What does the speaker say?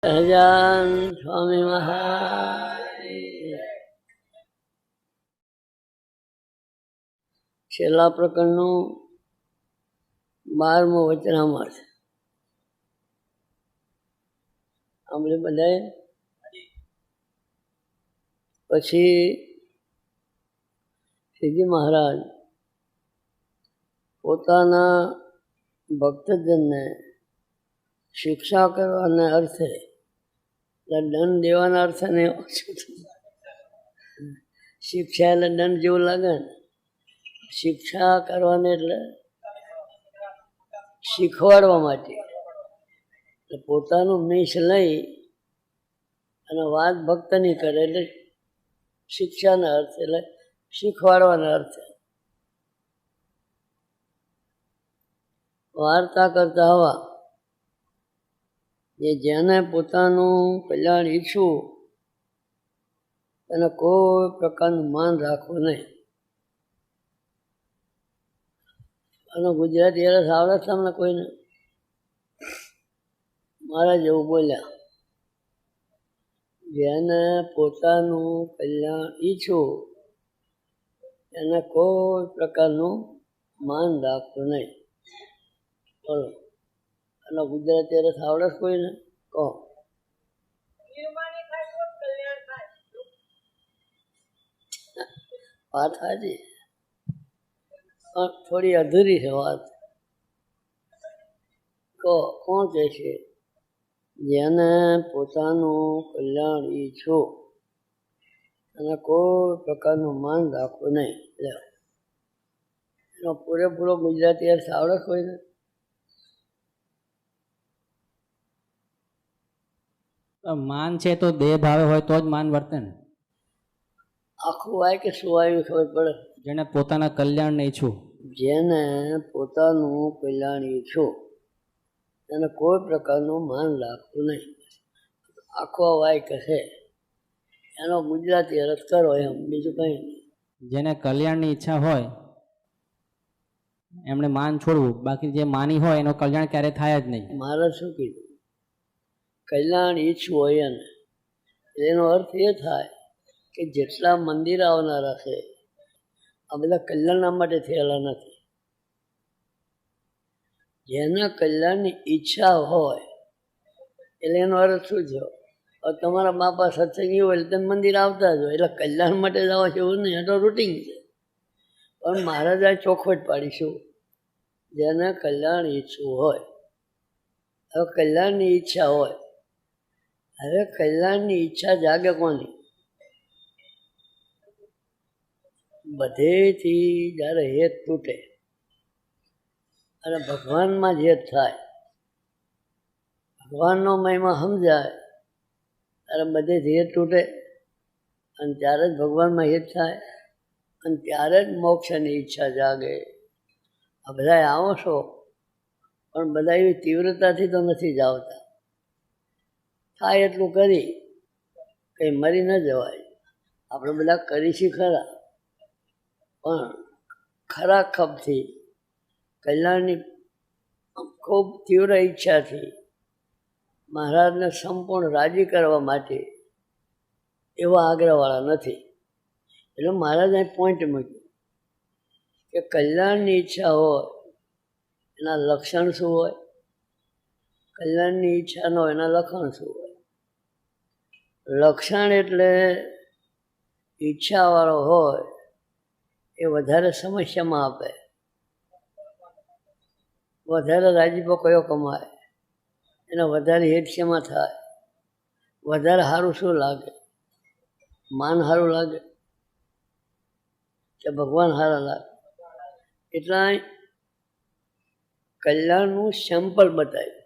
સહજાન સ્વામી મહારાજ છેલ્લા પ્રકરણનું 12મું વચનામૃત. આપણે બધાએ પછી શ્રીજી મહારાજ પોતાના ભક્તજનને શિક્ષા કરવાના અર્થે, દંડ દેવાના અર્થે નહીં, શિક્ષા એટલે દંડ જેવું લાગે ને, શિક્ષા કરવાની એટલે શીખવાડવા માટે, એટલે પોતાનું મિશ લઈ અને વાત ભક્તની કરે એટલે શિક્ષાના અર્થે, એટલે શીખવાડવાના અર્થે વાર્તા કરતા હવા કે જેને પોતાનું કલ્યાણ ઈચ્છવું એને કોઈ પ્રકારનું માન રાખવું નહીં. આનો ગુજરાતી અરસ આવડે તમને કોઈને? મારા જેવું બોલ્યા, જેને પોતાનું કલ્યાણ ઈચ્છવું એને કોઈ પ્રકારનું માન રાખવું નહીં. બોલો, આનો ગુજરાતી અરસ આવડે કોઈને? કહો. વાત સાચી, પણ થોડી અધૂરી છે વાત. કહો, કોણ કહે છે? જેને પોતાનું કલ્યાણ ઈચ્છો અને કોઈ પ્રકારનું માન રાખવું નહીં. એનો પૂરેપૂરો ગુજરાતી અર્થ આવડે કોઈને? માન છે તો દેહ ભાવે હોય તો જ માન વર્તે ને. આખું વાય કે શું વાય ખબર પડે? જેને પોતાના કલ્યાણને ઈચ્છું, જેને પોતાનું કલ્યાણ ઈચ્છો એને કોઈ પ્રકારનું માન રાખવું નહીં. આખો વાય કહે એનો ગુજરાતી અર્થ કરો, એમ બીજું કંઈ નહીં. જેને કલ્યાણની ઈચ્છા હોય એમણે માન છોડવું, બાકી જે માની હોય એનું કલ્યાણ ક્યારે થાય જ નહીં. મારે શું કીધું? કલ્યાણ ઈચ્છવું હોય એને, એનો અર્થ એ થાય કે જેટલા મંદિર આવનારા છે આ બધા કલ્યાણના માટે થયેલા નથી. જેના કલ્યાણની ઈચ્છા હોય એટલે એનો અર્થ શું થયો? તમારા બાપા સત્સંગી હોય એટલે તમે મંદિર આવતા જ હોય, એટલે કલ્યાણ માટે જ આવો છે એવું નહીં, એ તો રૂટિન છે. પણ મહારાજ આ ચોખવટ પાડીશું, જેને કલ્યાણ ઈચ્છવું હોય. હવે કલ્યાણની ઈચ્છા હોય, હવે કલ્યાણની ઈચ્છા જાગે કોની? બધેથી જ્યારે હેત તૂટે અને ભગવાનમાં જ હેત થાય, ભગવાનનો મહિમા સમજાય ત્યારે બધેથી હેત તૂટે અને ત્યારે જ ભગવાનમાં હેત થાય અને ત્યારે જ મોક્ષની ઈચ્છા જાગે. આ બધા આવો છો પણ બધા એવી તીવ્રતાથી તો નથી જ આવતા. થાય એટલું કરી કંઈ મરી ન જવાય. આપણે બધા કરીશું ખરા, પણ ખરા ખપથી કલ્યાણની ખૂબ તીવ્ર ઈચ્છાથી મહારાજને સંપૂર્ણ રાજી કરવા માટે એવા આગ્રહવાળા નથી. એટલે મહારાજે પોઈન્ટ મૂક્યું કે કલ્યાણની ઈચ્છા હોય એના લક્ષણ શું હોય, કલ્યાણની ઈચ્છા ન હોય એના લક્ષણ શું હોય. લક્ષણ એટલે ઈચ્છાવાળો હોય એ વધારે સમસ્યામાં આપે, વધારે રાજીપો કયો કમાય, એને વધારે હેડશેમાં થાય, વધારે સારું શું લાગે? માન સારું લાગે કે ભગવાન સારા લાગે? એટલા કલ્યાણનું સેમ્પલ બતાવ્યું.